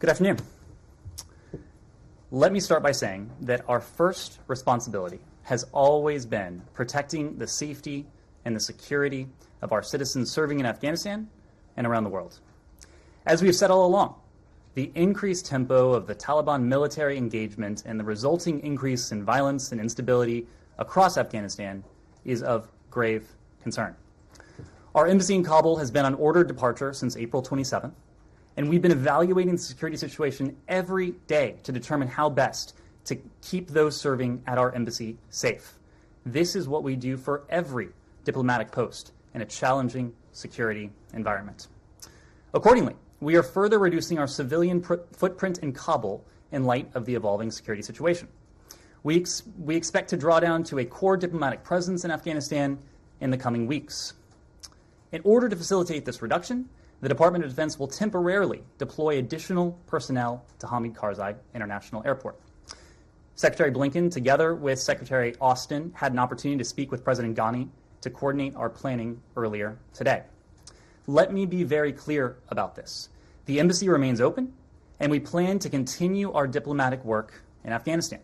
Good afternoon. Let me start by saying that our first responsibility has always been protecting the safety and the security of our citizens serving in Afghanistan and around the world. As we've said all along, the increased tempo of the Taliban military engagement and the resulting increase in violence and instability across Afghanistan is of grave concern. Our embassy in Kabul has been on ordered departure since April 27th, and we've been evaluating the security situation every day to determine how best to keep those serving at our embassy safe. This is what we do for every diplomatic post in a challenging security environment. Accordingly, we are further reducing our civilian footprint in Kabul in light of the evolving security situation. We expect to draw down to a core diplomatic presence in Afghanistan in the coming weeks. In order to facilitate this reduction, the Department of Defense will temporarily deploy additional personnel to Hamid Karzai International Airport. Secretary Blinken, together with Secretary Austin, had an opportunity to speak with President Ghani to coordinate our planning earlier today. Let me be very clear about this. The embassy remains open, and we plan to continue our diplomatic work in Afghanistan.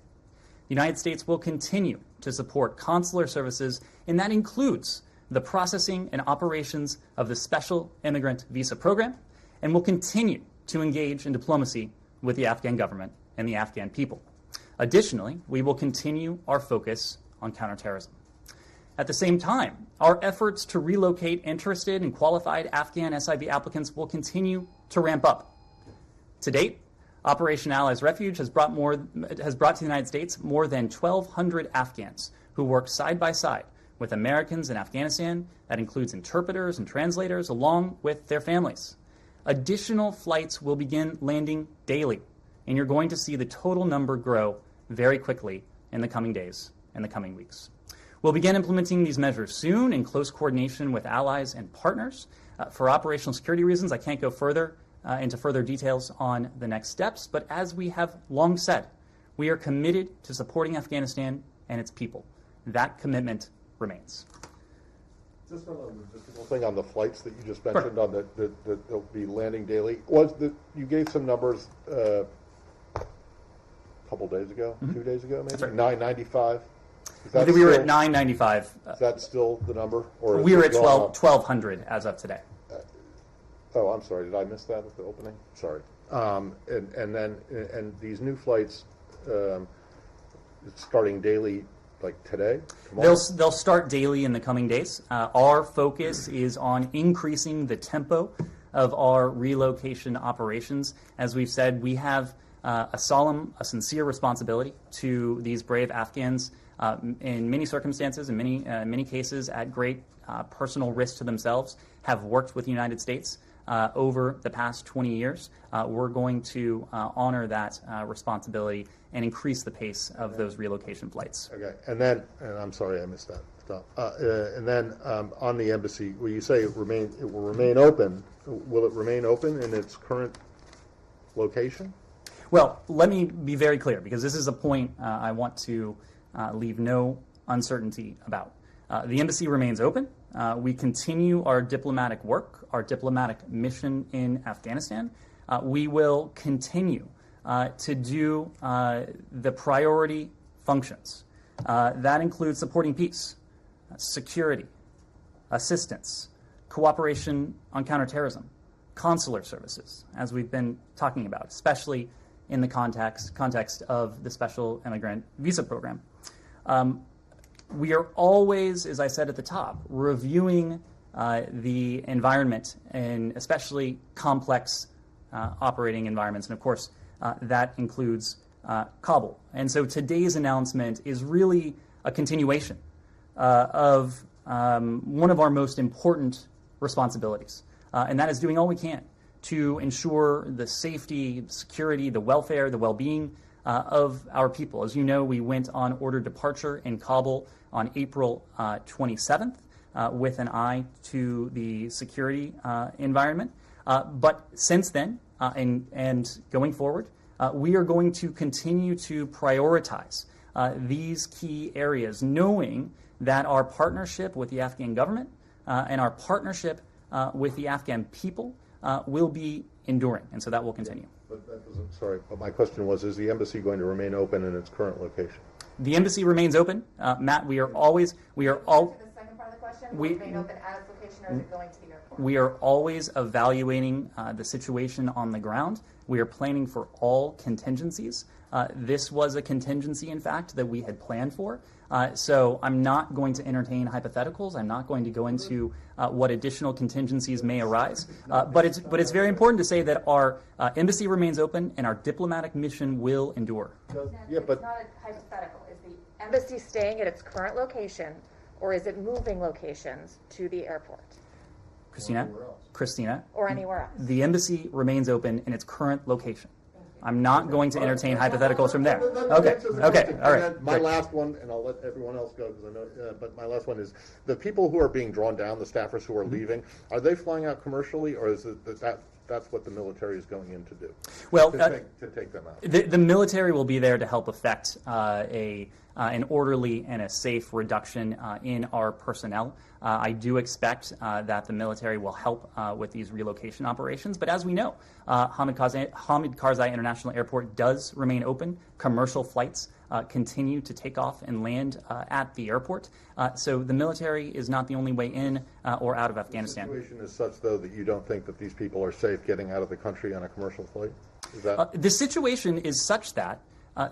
The United States will continue to support consular services, and that includes the processing and operations of the Special Immigrant Visa Program, and will continue to engage in diplomacy with the Afghan government and the Afghan people. Additionally, we will continue our focus on counterterrorism. At the same time, our efforts to relocate interested and qualified Afghan SIV applicants will continue to ramp up. To date, Operation Allies Refuge has brought to the United States more than 1,200 Afghans who work side by side with Americans in Afghanistan. That includes interpreters and translators, along with their families. Additional flights will begin landing daily, and you're going to see the total number grow very quickly in the coming days and the coming weeks. We'll begin implementing these measures soon in close coordination with allies and partners. For operational security reasons, I can't go into further details on the next steps, but as we have long said, we are committed to supporting Afghanistan and its people. That commitment remains. Just on the logistical thing on the flights that you just mentioned, sure, on that they'll be landing daily. You gave some numbers a couple days ago, 2 days ago, maybe? Right. 995. I think we were at 995. Is that still the number? Or we were at 1,200 as of today. Oh, I'm sorry. Did I miss that at the opening? Sorry. And these new flights starting daily, like today? They'll start daily in the coming days. Our focus is on increasing the tempo of our relocation operations. As we've said, we have a sincere responsibility to these brave Afghans in many circumstances, in many cases at great personal risk to themselves, have worked with the United States over the past 20 years. We're going to honor that responsibility and increase the pace of those relocation flights. Okay, and I'm sorry I missed that. And then on the embassy, when you say it will remain open, will it remain open in its current location? Well, let me be very clear, because this is a point I want to leave no uncertainty about. The embassy remains open. We continue our diplomatic work, our diplomatic mission in Afghanistan. We will continue to do the priority functions. That includes supporting peace, security, assistance, cooperation on counterterrorism, consular services, as we've been talking about, especially in the context of the Special Immigrant Visa Program. We are always, as I said at the top, reviewing the environment, and especially complex operating environments. And of course, that includes Kabul. And so today's announcement is really a continuation of one of our most important responsibilities, and that is doing all we can to ensure the safety, security, the welfare, the well-being of our people. As you know, we went on ordered departure in Kabul on April 27th with an eye to the security environment. But since then, and going forward, we are going to continue to prioritize these key areas, knowing that our partnership with the Afghan government and our partnership with the Afghan people will be enduring, and so that will continue. But that doesn't, sorry, but my question was, is the embassy going to remain open in its current location? The embassy remains open. Matt, we are all. To the second part of the question, will it remain open at its location, or is it going to the airport? We are always evaluating the situation on the ground. We are planning for all contingencies. This was a contingency, in fact, that we had planned for. So I'm not going to entertain hypotheticals. I'm not going to go into what additional contingencies may arise. But it's very important to say that our embassy remains open and our diplomatic mission will endure. Yeah, but It's not a hypothetical. Is the embassy staying at its current location, or is it moving locations to the airport Christina, or anywhere else? the embassy remains open in its current location. I'm not going to entertain hypotheticals from there. Okay, all right. My great. last one, and I'll let everyone else go because I know, but my last one is, the people who are being drawn down, the staffers who are leaving, are they flying out commercially, or is it that's what the military is going in to do? Well, To take them out? the military will be there to help effect an orderly and a safe reduction in our personnel. I do expect that the military will help with these relocation operations. But as we know, Hamid Karzai International Airport does remain open. Commercial flights continue to take off and land at the airport. So the military is not the only way in or out of Afghanistan. The situation is such, though, that you don't think that these people are safe getting out of the country on a commercial flight? Is that? The situation is such that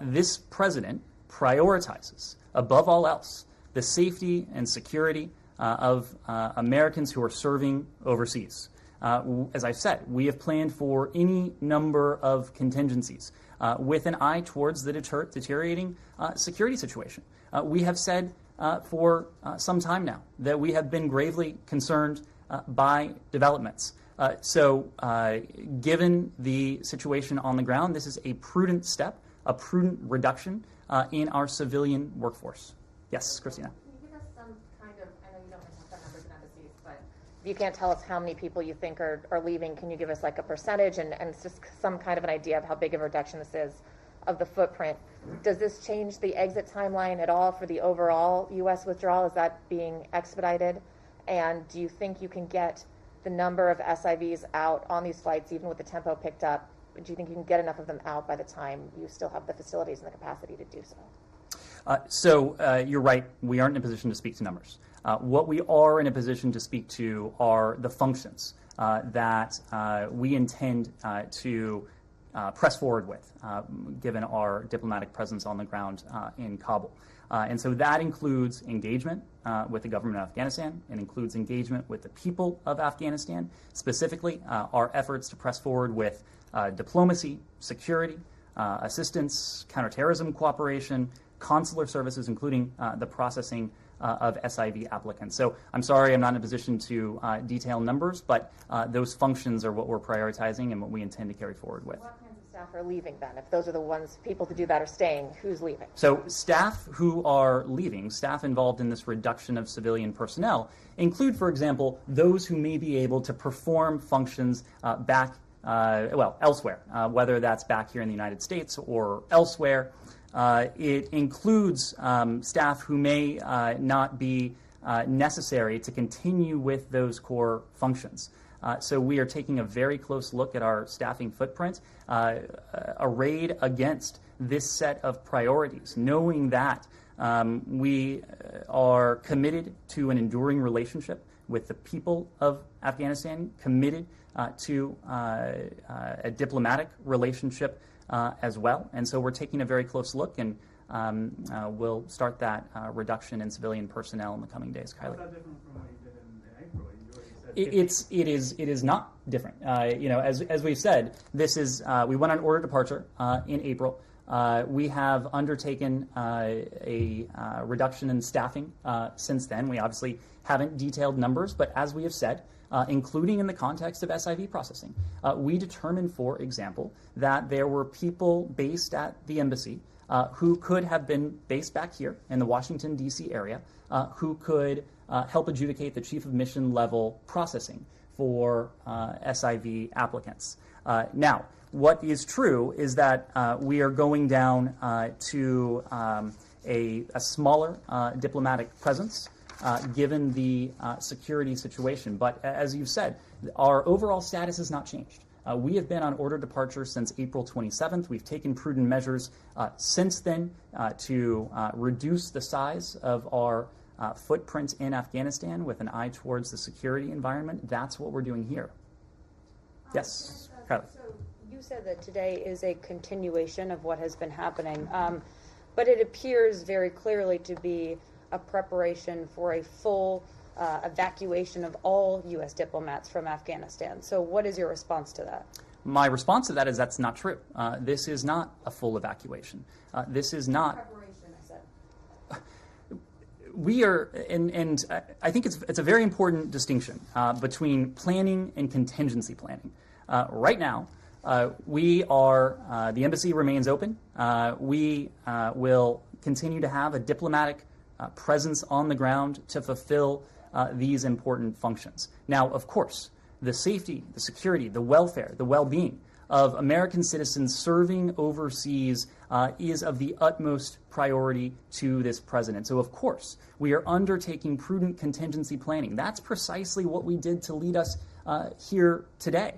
this president prioritizes, above all else, the safety and security of Americans who are serving overseas. As I've said, we have planned for any number of contingencies with an eye towards the deteriorating security situation. We have said for some time now that we have been gravely concerned by developments. So given the situation on the ground, this is a prudent step, a prudent reduction in our civilian workforce. Yes, Christina. Can you give us some kind of, I know you don't have numbers in embassies, but if you can't tell us how many people you think are leaving, can you give us like a percentage and just some kind of an idea of how big of a reduction this is of the footprint? Does this change the exit timeline at all for the overall U.S. withdrawal? Is that being expedited? And do you think you can get the number of SIVs out on these flights, even with the tempo picked up? Do you think you can get enough of them out by the time you still have the facilities and the capacity to do so? So you're right. We aren't in a position to speak to numbers. What we are in a position to speak to are the functions that we intend to press forward with, given our diplomatic presence on the ground in Kabul. And so that includes engagement with the government of Afghanistan. It includes engagement with the people of Afghanistan, specifically our efforts to press forward with diplomacy, security, assistance, counterterrorism cooperation, consular services, including the processing of SIV applicants. So I'm sorry I'm not in a position to detail numbers, but those functions are what we're prioritizing and what we intend to carry forward with. What kinds of staff are leaving then? If those are the ones, people to do that are staying, who's leaving? So staff who are leaving, staff involved in this reduction of civilian personnel, include, for example, those who may be able to perform functions back elsewhere, whether that's back here in the United States or elsewhere. It includes staff who may not be necessary to continue with those core functions. So we are taking a very close look at our staffing footprint, arrayed against this set of priorities, knowing that we are committed to an enduring relationship with the people of Afghanistan, committed to a diplomatic relationship as well. And so we're taking a very close look, and we'll start that reduction in civilian personnel in the coming days. Kylie. How's that different from what you did in April? You already said It is not different. As we've said, this is we went on order departure in April. We have undertaken a reduction in staffing since then. We obviously haven't detailed numbers, but as we have said, including in the context of SIV processing, we determined, for example, that there were people based at the embassy who could have been based back here in the Washington, D.C. area, who could help adjudicate the chief of mission level processing for SIV applicants. Now, what is true is that we are going down to a smaller diplomatic presence given the security situation. But as you've said, our overall status has not changed. We have been on order departure since April 27th. We've taken prudent measures since then to reduce the size of our footprint in Afghanistan with an eye towards the security environment. That's what we're doing here. Yes, Kylie. So you said that today is a continuation of what has been happening, but it appears very clearly to be a preparation for a full evacuation of all U.S. diplomats from Afghanistan. So what is your response to that? My response to that is that's not true. This is not a full evacuation. This is not. Preparation, I said. We are, and I think it's a very important distinction between planning and contingency planning. Right now, we are, the embassy remains open. We will continue to have a diplomatic presence on the ground to fulfill these important functions. Now, of course, the safety, the security, the welfare, the well-being of American citizens serving overseas is of the utmost priority to this president. So, of course, we are undertaking prudent contingency planning. That's precisely what we did to lead us here today.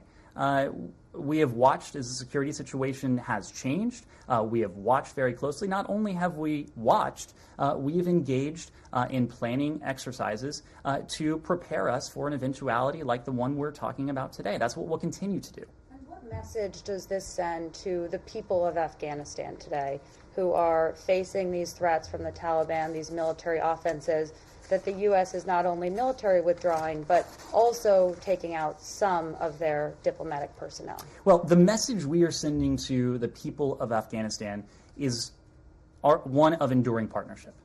We have watched as the security situation has changed. We have watched very closely. Not only have we watched, we have engaged in planning exercises to prepare us for an eventuality like the one we're talking about today. That's what we'll continue to do. And what message does this send to the people of Afghanistan today who are facing these threats from the Taliban, these military offenses, that the U.S. is not only military withdrawing, but also taking out some of their diplomatic personnel? Well, the message we are sending to the people of Afghanistan is one of enduring partnership.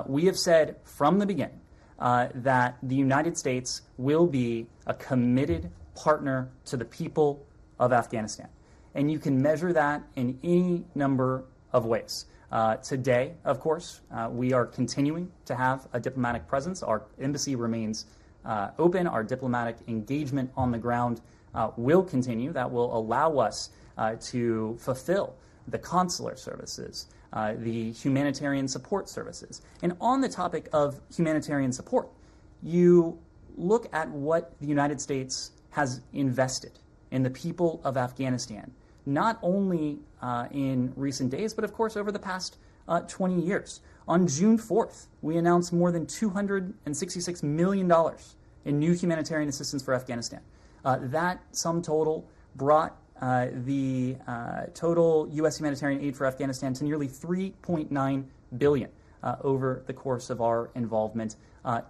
We have said from the beginning that the United States will be a committed partner to the people of Afghanistan. And you can measure that in any number of ways. Today, of course, we are continuing to have a diplomatic presence. Our embassy remains open. Our diplomatic engagement on the ground will continue. That will allow us to fulfill the consular services, the humanitarian support services. And on the topic of humanitarian support, you look at what the United States has invested in the people of Afghanistan, not only in recent days, but of course over the past 20 years. On June 4th, we announced more than $266 million in new humanitarian assistance for Afghanistan. That sum total brought the total U.S. humanitarian aid for Afghanistan to nearly $3.9 billion over the course of our involvement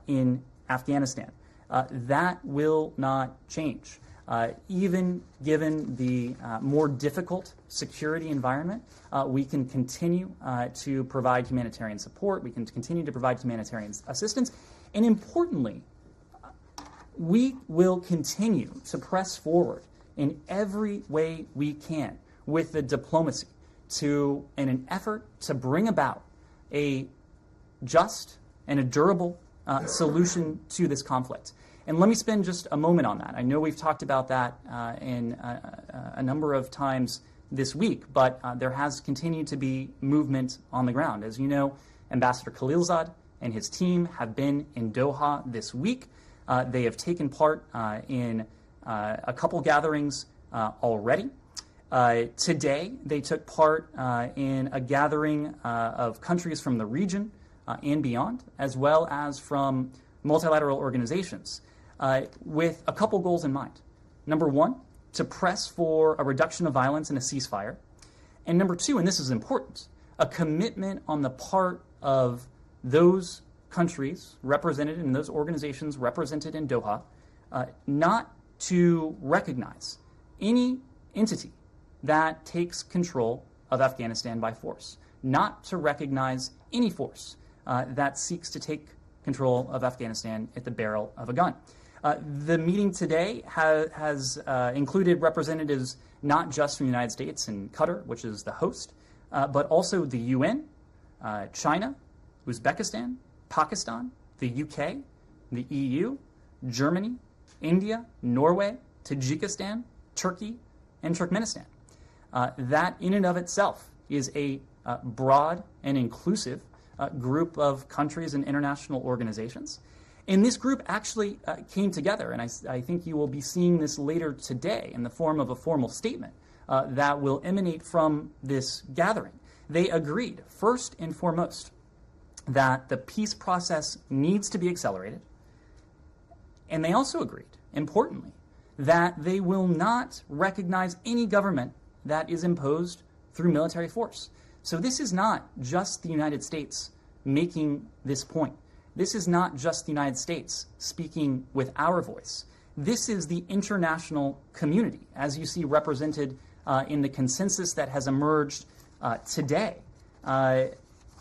in Afghanistan. That will not change. Even given the more difficult security environment, we can continue to provide humanitarian support. We can continue to provide humanitarian assistance. And importantly, we will continue to press forward in every way we can with the diplomacy in an effort to bring about a just and a durable solution to this conflict. And let me spend just a moment on that. I know we've talked about that in a number of times this week, but there has continued to be movement on the ground. As you know, Ambassador Khalilzad and his team have been in Doha this week. They have taken part in a couple gatherings already. Today, they took part in a gathering of countries from the region and beyond, as well as from multilateral organizations, with a couple goals in mind. Number one, to press for a reduction of violence and a ceasefire. And number two, and this is important, a commitment on the part of those countries represented in those organizations represented in Doha, not to recognize any entity that takes control of Afghanistan by force, not to recognize any force that seeks to take control of Afghanistan at the barrel of a gun. The meeting today has included representatives not just from the United States and Qatar, which is the host, but also the UN, China, Uzbekistan, Pakistan, the UK, the EU, Germany, India, Norway, Tajikistan, Turkey, and Turkmenistan. That in and of itself is a broad and inclusive group of countries and international organizations. And this group actually came together, and I think you will be seeing this later today in the form of a formal statement that will emanate from this gathering. They agreed, first and foremost, that the peace process needs to be accelerated, and they also agreed, importantly, that they will not recognize any government that is imposed through military force. So this is not just the United States making this point. This is not just the United States speaking with our voice. This is the international community, as you see represented in the consensus that has emerged today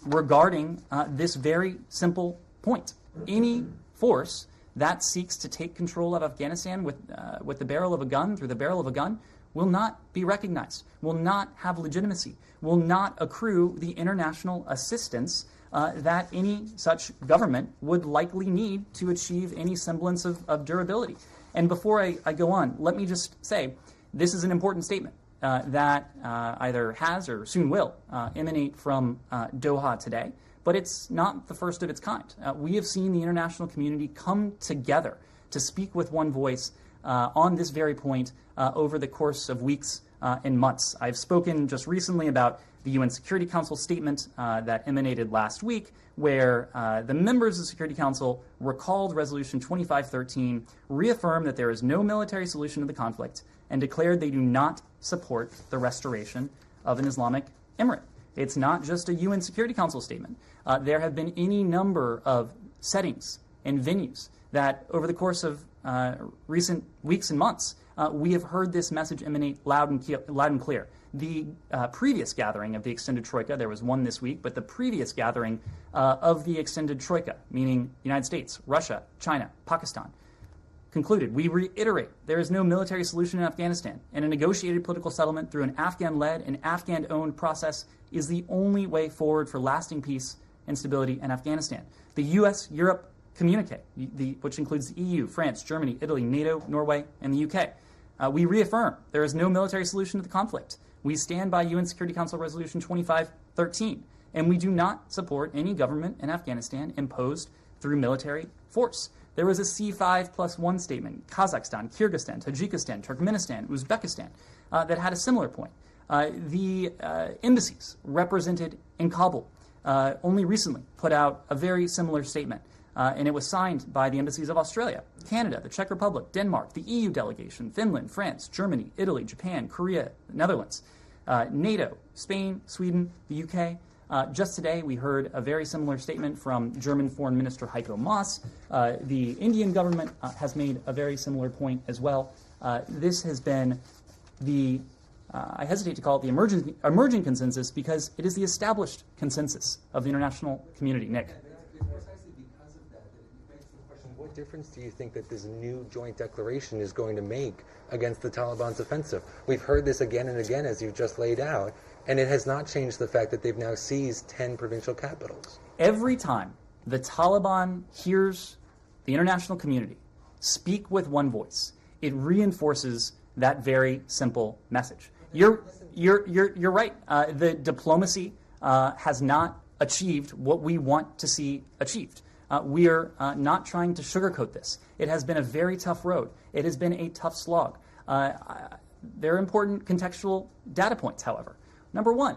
regarding this very simple point. Any force that seeks to take control of Afghanistan with the barrel of a gun, through the barrel of a gun, will not be recognized, will not have legitimacy, will not accrue the international assistance that any such government would likely need to achieve any semblance of durability. And before I go on, let me just say this is an important statement that either has or soon will emanate from Doha today, but it's not the first of its kind. We have seen the international community come together to speak with one voice on this very point over the course of weeks and months. I've spoken just recently about the UN Security Council statement that emanated last week, where the members of the Security Council recalled Resolution 2513, reaffirmed that there is no military solution to the conflict, and declared they do not support the restoration of an Islamic emirate. It's not just a UN Security Council statement. There have been any number of settings and venues that over the course of recent weeks and months, we have heard this message emanate loud and clear. The previous gathering of the extended troika, there was one this week, but the previous gathering of the extended troika, meaning the United States, Russia, China, Pakistan, concluded, we reiterate, there is no military solution in Afghanistan, and a negotiated political settlement through an Afghan-led and Afghan-owned process is the only way forward for lasting peace and stability in Afghanistan. The U.S.-Europe communique, which includes the EU, France, Germany, Italy, NATO, Norway, and the UK. We reaffirm there is no military solution to the conflict. We stand by UN Security Council Resolution 2513, and we do not support any government in Afghanistan imposed through military force. There was a C5+1 statement, Kazakhstan, Kyrgyzstan, Tajikistan, Turkmenistan, Uzbekistan, that had a similar point. The embassies represented in Kabul only recently put out a very similar statement, and it was signed by the embassies of Australia, Canada, the Czech Republic, Denmark, the EU delegation, Finland, France, Germany, Italy, Japan, Korea, the Netherlands, NATO, Spain, Sweden, the UK. Just today, we heard a very similar statement from German Foreign Minister Heiko Maas. The Indian government has made a very similar point as well. This has been the, I hesitate to call it the emerging consensus, because it is the established consensus of the international community. Nick. Precisely because of that, it begs the question, what difference do you think that this new joint declaration is going to make against the Taliban's offensive? We've heard this again and again, as you've just laid out, and it has not changed the fact that they've now seized 10 provincial capitals. Every time the Taliban hears the international community speak with one voice, it reinforces that very simple message. You're right. The diplomacy has not achieved what we want to see achieved. We are not trying to sugarcoat this. It has been a very tough road. It has been a tough slog. There are important contextual data points, however. Number one,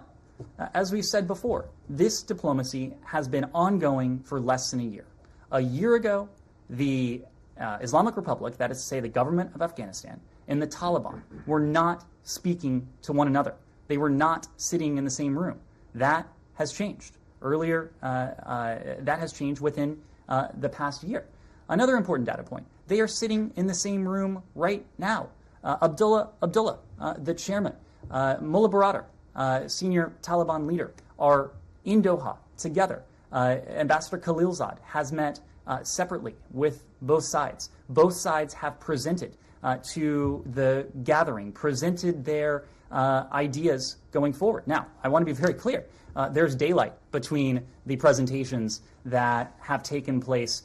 as we've said before, this diplomacy has been ongoing for less than a year. A year ago, the Islamic Republic, that is to say the government of Afghanistan, and the Taliban were not speaking to one another. They were not sitting in the same room. That has changed. Earlier, that has changed within the past year. Another important data point, they are sitting in the same room right now. Abdullah, the chairman, Mullah Baradar, senior Taliban leader, are in Doha together. Ambassador Khalilzad has met separately with both sides. Both sides have presented to the gathering, presented their ideas going forward. Now, I want to be very clear. There's daylight between the presentations that have taken place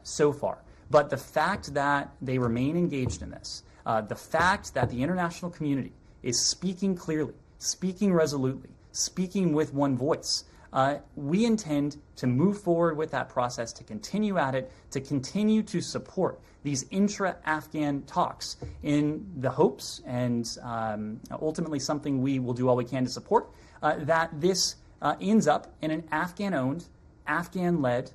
so far. But the fact that they remain engaged in this, the fact that the international community is speaking clearly, speaking resolutely, speaking with one voice, We intend to move forward with that process, to continue at it, to continue to support these intra-Afghan talks in the hopes, and ultimately something we will do all we can to support, that this ends up in an Afghan-owned, Afghan-led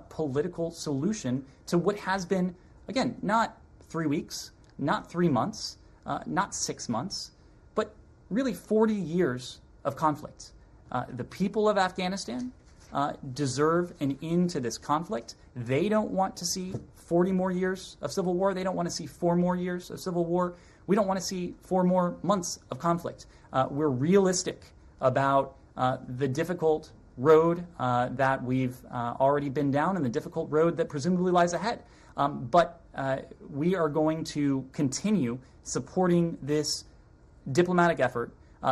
political solution to what has been, again, not 3 weeks, not 3 months, not 6 months, but really 40 years of conflict. The people of Afghanistan deserve an end to this conflict. They don't want to see 40 more years of civil war. They don't want to see 4 more years of civil war. We don't want to see 4 more months of conflict. We're realistic about the difficult road that we've already been down and the difficult road that presumably lies ahead. But we are going to continue supporting this diplomatic effort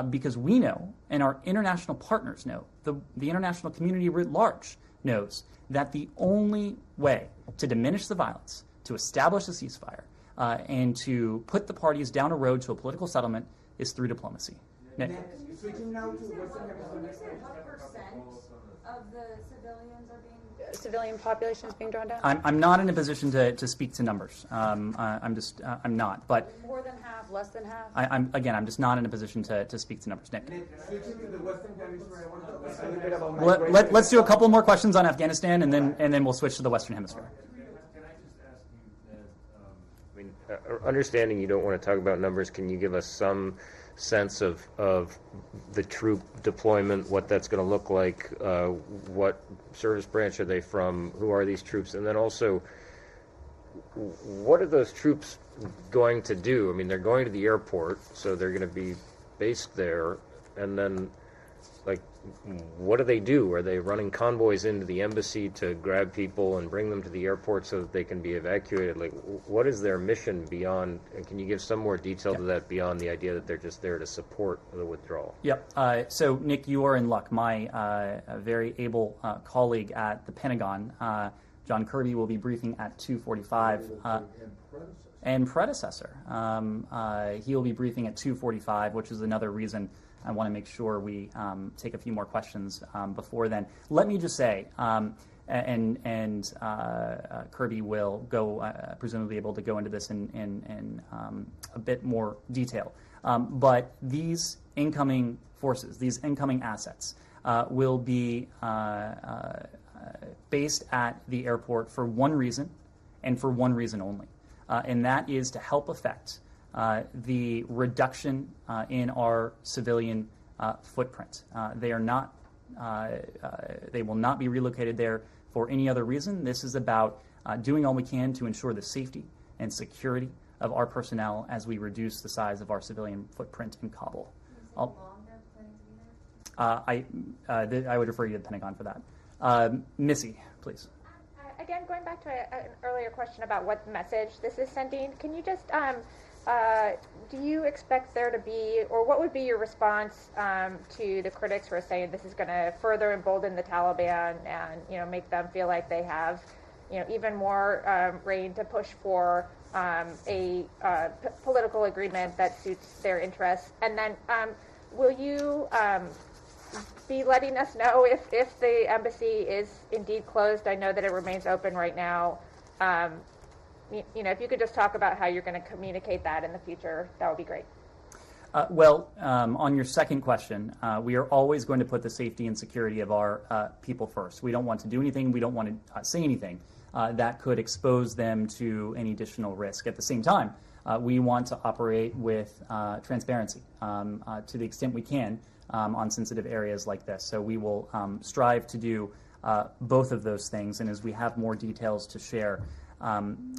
because we know, and our international partners know, the international community writ large knows, that the only way to diminish the violence, to establish a ceasefire, and to put the parties down a road to a political settlement is through diplomacy. Nick? Switching now to Western Hemisphere. What percent of the civilian population is being drawn down? I'm not in a position to speak to numbers. I'm not. But More than half, less than half? I'm just not in a position to speak to numbers. Nick? Switching to the Western Hemisphere, I want to talk a little bit about Let's do a couple more questions on Afghanistan, and then we'll switch to the Western Hemisphere. Can I just ask you that, I mean, understanding you don't want to talk about numbers, can you give us some sense of the troop deployment, what that's going to look like, what service branch are they from, who are these troops, and then also, what are those troops going to do? I mean, they're going to the airport, so they're going to be based there, and then, like, what do they do? Are they running convoys into the embassy to grab people and bring them to the airport so that they can be evacuated? Like, what is their mission beyond, and can you give some more detail to that beyond the idea that they're just there to support the withdrawal? Yep. So, Nick, you are in luck. My very able colleague at the Pentagon, John Kirby, will be briefing at 2:45. And predecessor. He will be briefing at 2:45, which is another reason I want to make sure we take a few more questions before then. Let me just say, and Kirby will go, presumably able to go into this in a bit more detail. But these incoming forces, these incoming assets, will be based at the airport for one reason, and for one reason only, and that is to help effect the reduction in our civilian footprint. They are not. They will not be relocated there for any other reason. This is about doing all we can to ensure the safety and security of our personnel as we reduce the size of our civilian footprint in Kabul. I would refer you to the Pentagon for that. Missy, please. Again, going back to an earlier question about what message this is sending, can you just, do you expect there to be, or what would be your response to the critics who are saying this is going to further embolden the Taliban and, make them feel like they have, even more reign to push for a political agreement that suits their interests? And then will you be letting us know if the embassy is indeed closed? I know that it remains open right now. If you could just talk about how you're going to communicate that in the future, that would be great. On your second question, we are always going to put the safety and security of our people first. We don't want to do anything, we don't want to say anything that could expose them to any additional risk. At the same time, we want to operate with transparency to the extent we can on sensitive areas like this. So we will strive to do both of those things, and as we have more details to share,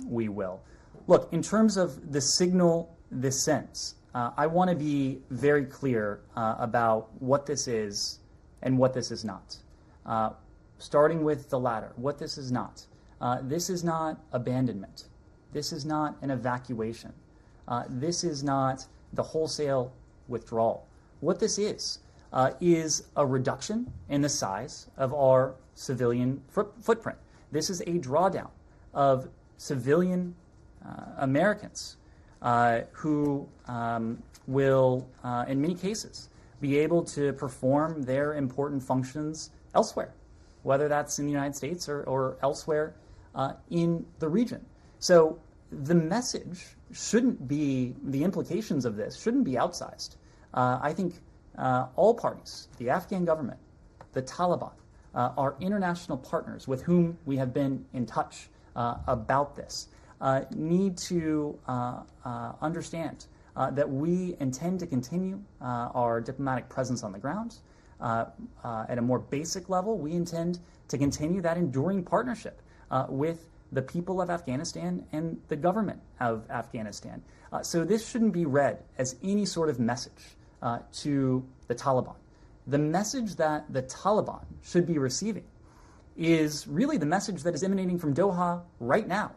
we will. Look, in terms of the signal this sends, I want to be very clear about what this is and what this is not. Starting with the latter, what this is not. This is not abandonment. This is not an evacuation. This is not the wholesale withdrawal. What this is a reduction in the size of our civilian footprint. This is a drawdown of civilian Americans who will, in many cases, be able to perform their important functions elsewhere, whether that's in the United States or elsewhere in the region. So the message shouldn't be, the implications of this shouldn't be outsized. I think all parties, the Afghan government, the Taliban, our international partners with whom we have been in touch about this, need to understand that we intend to continue our diplomatic presence on the ground. At a more basic level, we intend to continue that enduring partnership with the people of Afghanistan and the government of Afghanistan. So this shouldn't be read as any sort of message to the Taliban. The message that the Taliban should be receiving is really the message that is emanating from Doha right now,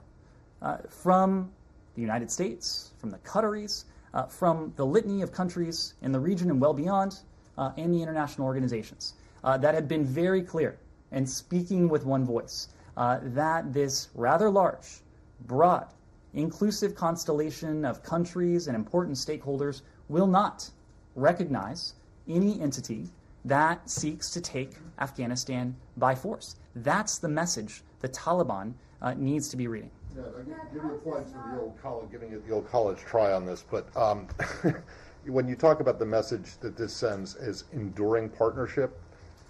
from the United States, from the Qataris, from the litany of countries in the region and well beyond, and the international organizations that have been very clear and speaking with one voice that this rather large, broad, inclusive constellation of countries and important stakeholders will not recognize any entity that seeks to take Afghanistan by force. That's the message the Taliban needs to be reading. Yeah, I give you a point for the old college, giving it the old college try on this, but when you talk about the message that this sends as enduring partnership,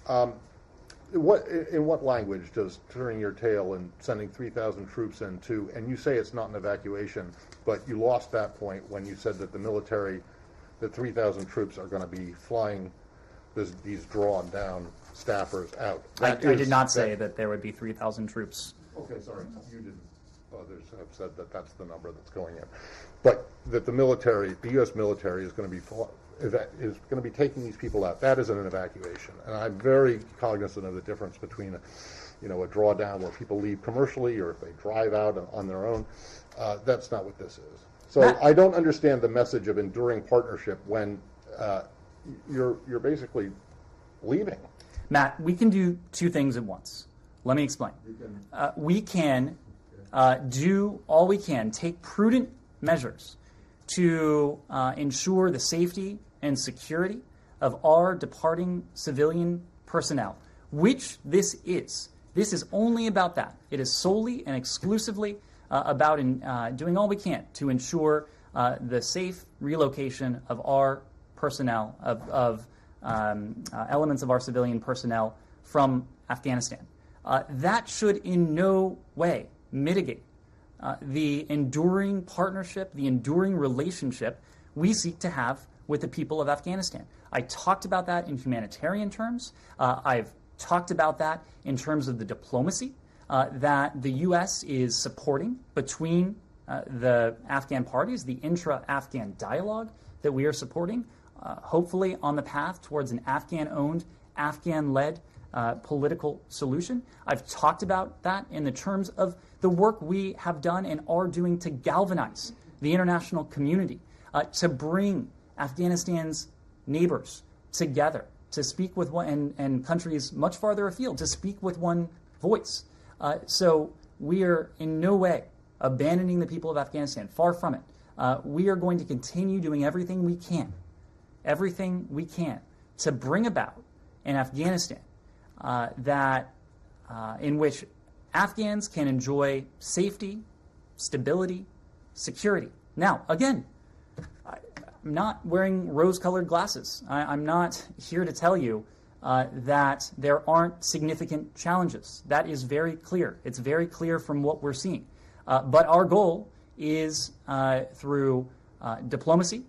in what language does turning your tail and sending 3,000 troops into, and you say it's not an evacuation, but you lost that point when you said that the 3,000 troops are going to be flying these drawn down staffers out. I did not say that there would be 3,000 troops. Okay, sorry, you didn't. Others have said that that's the number that's going in, but that the U.S. military is going to be taking these people out. That isn't an evacuation, and I'm very cognizant of the difference between a drawdown where people leave commercially or if they drive out on their own. That's not what this is. So I don't understand the message of enduring partnership when you're basically leaving. Matt, we can do two things at once. Let me explain. We can do all we can, take prudent measures to ensure the safety and security of our departing civilian personnel, which this is. This is only about that. It is solely and exclusively about doing all we can to ensure the safe relocation of our personnel, of elements of our civilian personnel from Afghanistan. That should in no way mitigate the enduring partnership, the enduring relationship we seek to have with the people of Afghanistan. I talked about that in humanitarian terms. I've talked about that in terms of the diplomacy that the U.S. is supporting between the Afghan parties, the intra-Afghan dialogue that we are supporting, hopefully on the path towards an Afghan-owned, Afghan-led political solution. I've talked about that in the terms of the work we have done and are doing to galvanize the international community, to bring Afghanistan's neighbors together, to speak with one, and countries much farther afield, to speak with one voice. So we are in no way abandoning the people of Afghanistan, far from it. We are going to continue doing everything we can to bring about an Afghanistan in which Afghans can enjoy safety, stability, security. Now, again, I'm not wearing rose-colored glasses. I'm not here to tell you that there aren't significant challenges. That is very clear. It's very clear from what we're seeing. But our goal is through diplomacy,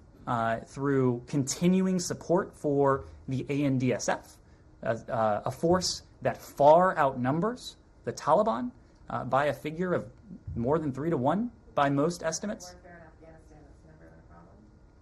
through continuing support for the ANDSF, a force that far outnumbers the Taliban by a figure of more than 3-1 by most estimates. Warfare in Afghanistan has never been a problem.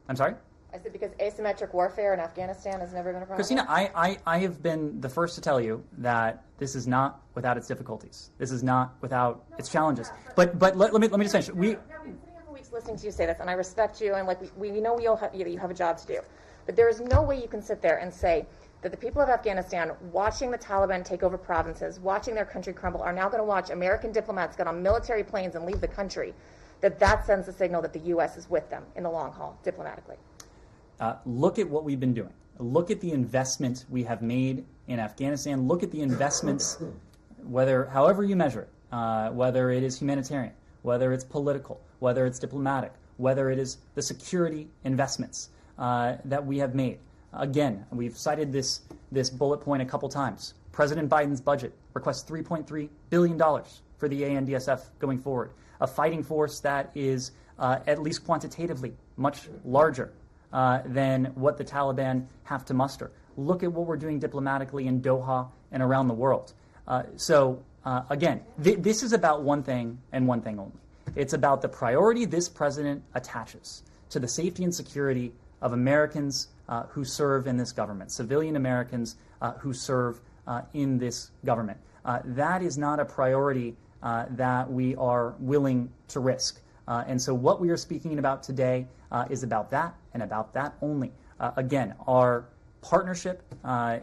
I'm sorry? I said because asymmetric warfare in Afghanistan has never been a problem. Christina, I have been the first to tell you that this is not without its difficulties. This is not without its challenges. But let me just finish. We've been sitting here for weeks listening to you say this, and I respect you, and we know you have a job to do. But there is no way you can sit there and say that the people of Afghanistan, watching the Taliban take over provinces, watching their country crumble, are now going to watch American diplomats get on military planes and leave the country, that sends a signal that the U.S. is with them in the long haul, diplomatically. Look at what we've been doing. Look at the investment we have made in Afghanistan. Look at the investments, however you measure it, whether it is humanitarian, whether it's political, whether it's diplomatic, whether it is the security investments that we have made. Again, we've cited this bullet point a couple times. President Biden's budget requests $3.3 billion for the ANDSF going forward, a fighting force that is at least quantitatively much larger than what the Taliban have to muster. Look at what we're doing diplomatically in Doha and around the world. Again, this is about one thing and one thing only. It's about the priority this president attaches to the safety and security of Americans who serve in this government, civilian Americans who serve in this government. That is not a priority that we are willing to risk. And so what we are speaking about today is about that and about that only. Again, our partnership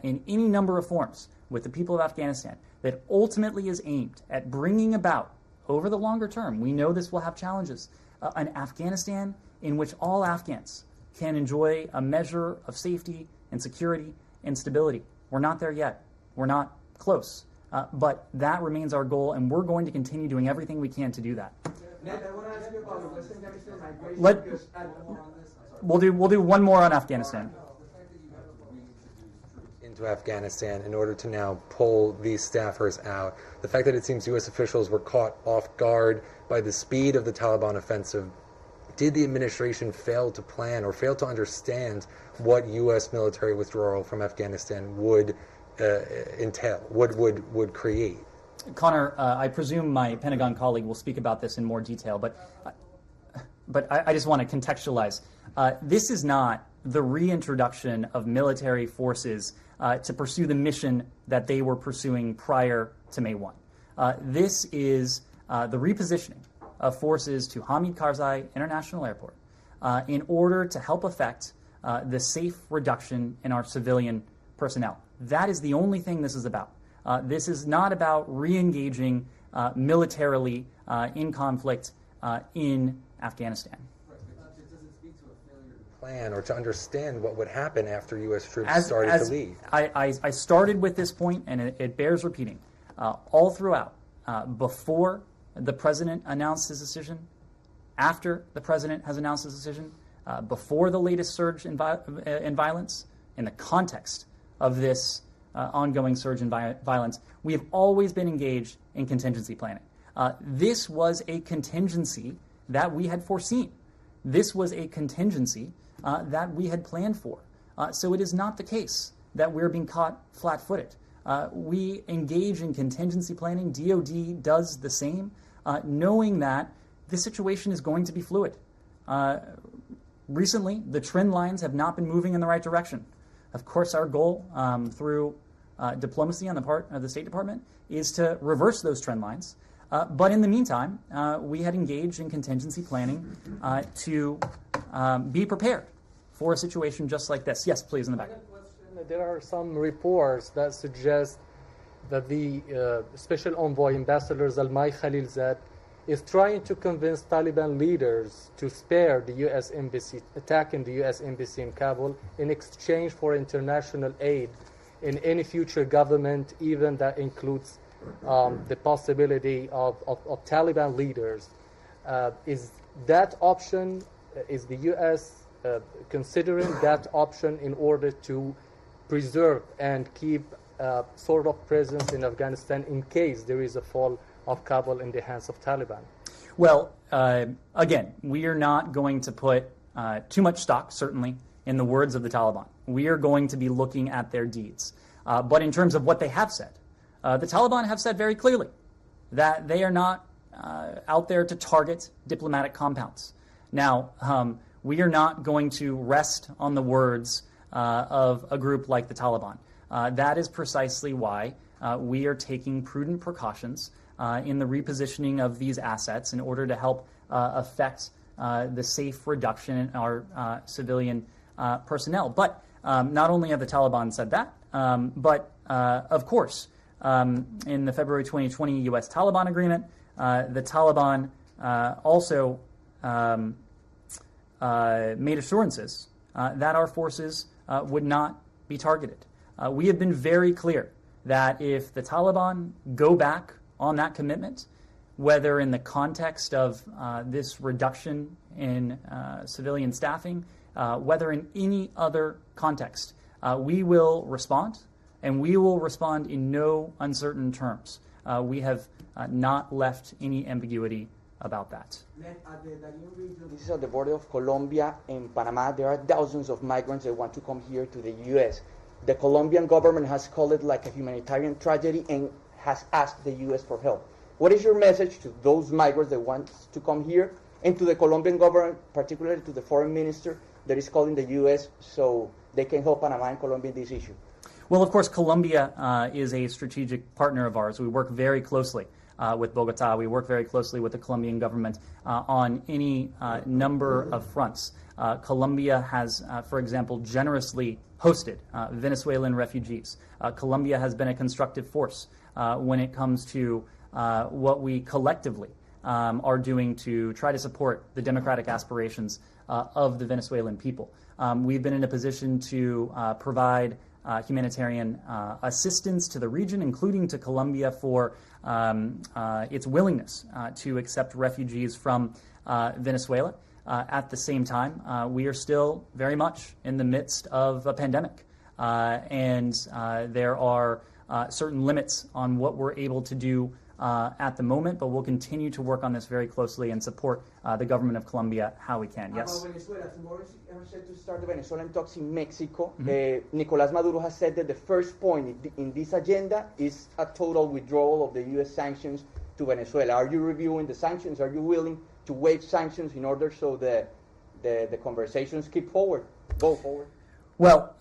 in any number of forms with the people of Afghanistan that ultimately is aimed at bringing about, over the longer term, we know this will have challenges, an Afghanistan in which all Afghans can enjoy a measure of safety and security and stability. We're not there yet. We're not close. But that remains our goal, and we're going to continue doing everything we can to do that. Ned, I want to ask you about the Western Afghanistan migration. Let- because We'll do one more on Afghanistan. Into Afghanistan in order to now pull these staffers out. The fact that it seems U.S. officials were caught off guard by the speed of the Taliban offensive. Did the administration fail to plan or fail to understand what U.S. military withdrawal from Afghanistan would entail, would create? Connor, I presume my Pentagon colleague will speak about this in more detail, but I just want to contextualize. This is not the reintroduction of military forces to pursue the mission that they were pursuing prior to May 1. This is the repositioning of forces to Hamid Karzai International Airport in order to help effect the safe reduction in our civilian personnel. That is the only thing this is about. This is not about re-engaging militarily in conflict in Afghanistan. Plan or to understand what would happen after U.S. troops started to leave. I started with this point, and it bears repeating. All throughout, before the president announced his decision, after the president has announced his decision, before the latest surge in violence, in the context of this ongoing surge in violence, we have always been engaged in contingency planning. This was a contingency that we had foreseen. This was a contingency that we had planned for. So it is not the case that we're being caught flat-footed. We engage in contingency planning. DoD does the same, knowing that this situation is going to be fluid. Recently, the trend lines have not been moving in the right direction. Of course, our goal through diplomacy on the part of the State Department is to reverse those trend lines. But in the meantime, we had engaged in contingency planning to be prepared for a situation just like this. Yes, please, in the back. There are some reports that suggest that the Special Envoy Ambassador Zalmay Khalilzad is trying to convince Taliban leaders to spare the U.S. Embassy, attacking the U.S. Embassy in Kabul in exchange for international aid in any future government, even that includes the possibility of Taliban leaders. Is that option, is the U.S. Considering that option in order to preserve and keep sort of presence in Afghanistan in case there is a fall of Kabul in the hands of Taliban? Well, again, we are not going to put too much stock, certainly, in the words of the Taliban. We are going to be looking at their deeds. But in terms of what they have said, the Taliban have said very clearly that they are not out there to target diplomatic compounds. Now, we are not going to rest on the words of a group like the Taliban. That is precisely why we are taking prudent precautions in the repositioning of these assets in order to help affect the safe reduction in our civilian personnel. But not only have the Taliban said that, but of course, in the February 2020 U.S. Taliban agreement, the Taliban also made assurances that our forces would not be targeted. We have been very clear that if the Taliban go back on that commitment, whether in the context of this reduction in civilian staffing, whether in any other context, we will respond, and we will respond in no uncertain terms. We have not left any ambiguity about that. At the Darién region, this is at the border of Colombia and Panama. There are thousands of migrants that want to come here to the U.S. The Colombian government has called it like a humanitarian tragedy and has asked the U.S. for help. What is your message to those migrants that want to come here, and to the Colombian government, particularly to the foreign minister that is calling the U.S. so they can help Panama and Colombia in this issue? Well, of course, Colombia is a strategic partner of ours. We work very closely with Bogota. We work very closely with the Colombian government on any number of fronts. Colombia has, for example, generously hosted Venezuelan refugees. Colombia has been a constructive force when it comes to what we collectively are doing to try to support the democratic aspirations of the Venezuelan people. We've been in a position to provide humanitarian assistance to the region, including to Colombia, for its willingness to accept refugees from Venezuela. At the same time, we are still very much in the midst of a pandemic, and there are certain limits on what we're able to do at the moment, but we'll continue to work on this very closely and support the government of Colombia how we can. Yes? About Venezuela, tomorrow is set to start the Venezuelan talks in Mexico. Nicolás Maduro has said that the first point in this agenda is a total withdrawal of the U.S. sanctions to Venezuela. Are you reviewing the sanctions? Are you willing to waive sanctions in order so the conversations go forward? Well,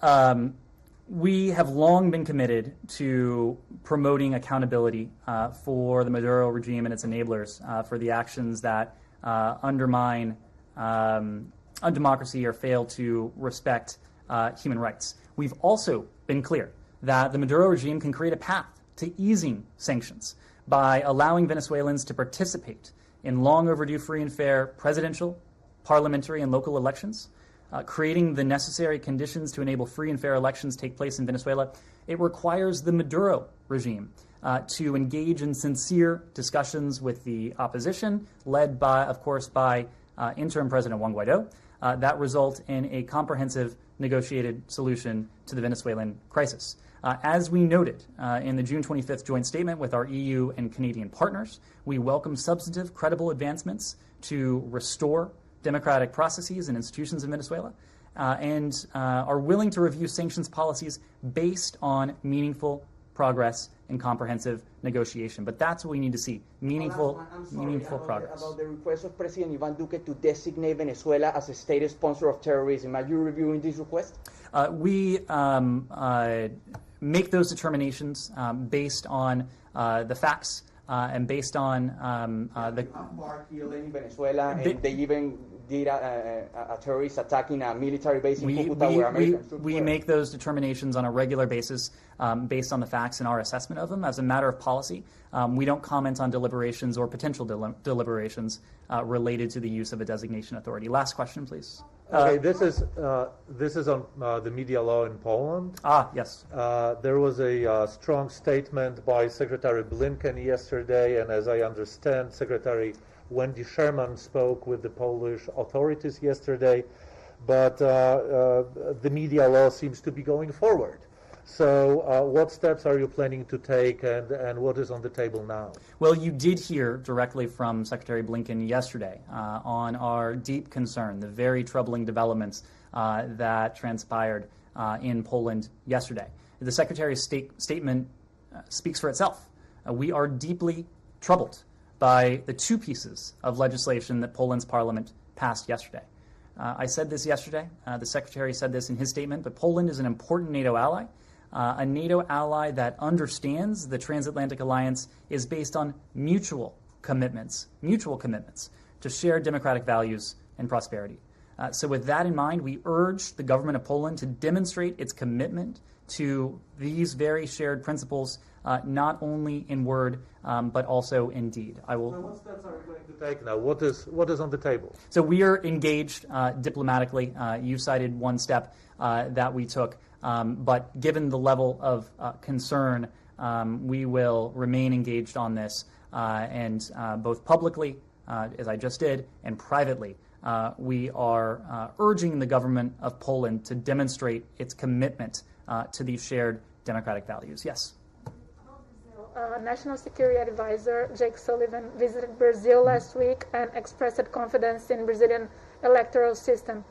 we have long been committed to promoting accountability for the Maduro regime and its enablers for the actions that undermine democracy or fail to respect human rights. We've also been clear that the Maduro regime can create a path to easing sanctions by allowing Venezuelans to participate in long overdue free and fair presidential, parliamentary, and local elections, creating the necessary conditions to enable free and fair elections take place in Venezuela. It requires the Maduro regime to engage in sincere discussions with the opposition, led by, of course, by interim President Juan Guaido, that result in a comprehensive negotiated solution to the Venezuelan crisis. As we noted in the June 25th joint statement with our EU and Canadian partners, we welcome substantive, credible advancements to restore democratic processes and institutions in Venezuela, and are willing to review sanctions policies based on meaningful progress and comprehensive negotiation. But that's what we need to see, meaningful progress. About the request of President Iván Duque to designate Venezuela as a state sponsor of terrorism. Are you reviewing this request? We make those determinations based on the facts and based on the FARC killing in Venezuela, and they even did a terrorist attack in a military base in Cúcuta where American troops we were. make those determinations on a regular basis based on the facts and our assessment of them. As a matter of policy, we don't comment on deliberations or potential deliberations related to the use of a designation authority. Last question, please. Okay, this is on the media law in Poland. Yes. There was a strong statement by Secretary Blinken yesterday, and as I understand, Secretary Wendy Sherman spoke with the Polish authorities yesterday, but the media law seems to be going forward. So what steps are you planning to take, and what is on the table now? Well, you did hear directly from Secretary Blinken yesterday on our deep concern, the very troubling developments that transpired in Poland yesterday. The Secretary's statement speaks for itself. We are deeply troubled by the two pieces of legislation that Poland's parliament passed yesterday. I said this yesterday. The Secretary said this in his statement, but Poland is an important NATO ally. A NATO ally that understands the transatlantic alliance is based on mutual commitments to shared democratic values and prosperity. So with that in mind, we urge the government of Poland to demonstrate its commitment to these very shared principles, not only in word, but also in deed. So what steps are we going to take now? What is on the table? So we are engaged diplomatically. You cited one step that we took But given the level of concern, we will remain engaged on this, and both publicly, as I just did, and privately. We are urging the government of Poland to demonstrate its commitment to these shared democratic values. Yes? National Security Advisor Jake Sullivan visited Brazil last week and expressed confidence in Brazilian electoral system.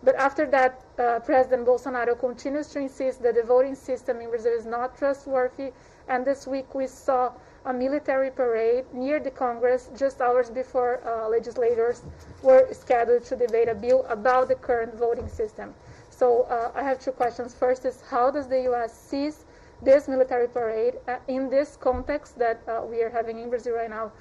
But after that, President Bolsonaro continues to insist that the voting system in Brazil is not trustworthy. And this week we saw a military parade near the Congress just hours before legislators were scheduled to debate a bill about the current voting system. So I have two questions. First is, how does the U.S. sees this military parade in this context that we are having in Brazil right now?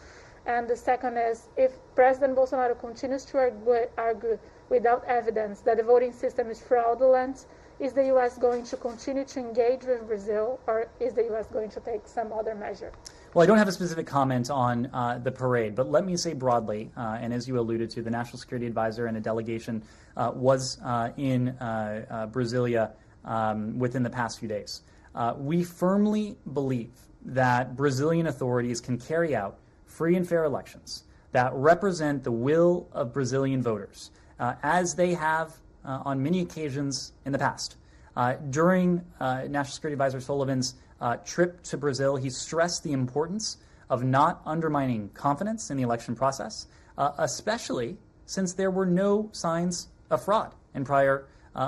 And the second is, if President Bolsonaro continues to argue without evidence that the voting system is fraudulent, is the U.S. going to continue to engage with Brazil, or is the U.S. going to take some other measure? Well, I don't have a specific comment on the parade, but let me say broadly, and as you alluded to, the National Security Advisor and a delegation was in Brasilia within the past few days. We firmly believe that Brazilian authorities can carry out free and fair elections that represent the will of Brazilian voters, as they have on many occasions in the past. During National Security Advisor Sullivan's trip to Brazil, he stressed the importance of not undermining confidence in the election process, especially since there were no signs of fraud in prior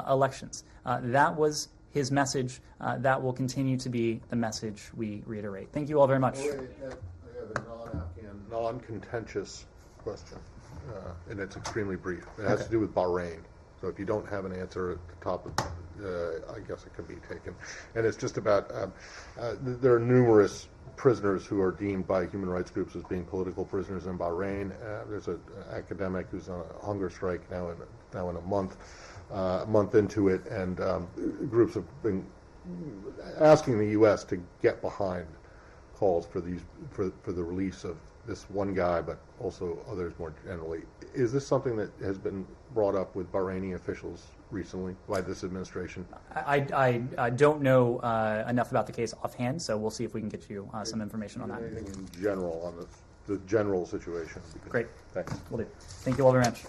elections. That was his message. That will continue to be the message we reiterate. Thank you all very much. I have a non-Afghan, non-contentious question, and it's extremely brief. It has to do with Bahrain. So if you don't have an answer at the top of I guess it can be taken. And it's just about, there are numerous prisoners who are deemed by human rights groups as being political prisoners in Bahrain. There's an academic who's on a hunger strike now in a month into it, and groups have been asking the U.S. to get behind calls for the release of this one guy, but also others more generally. Is this something that has been brought up with Bahraini officials recently by this administration? I don't know enough about the case offhand, so we'll see if we can get you some information on that. Anything in general on the general situation? Great. Thanks. Will do. Thank you all very much.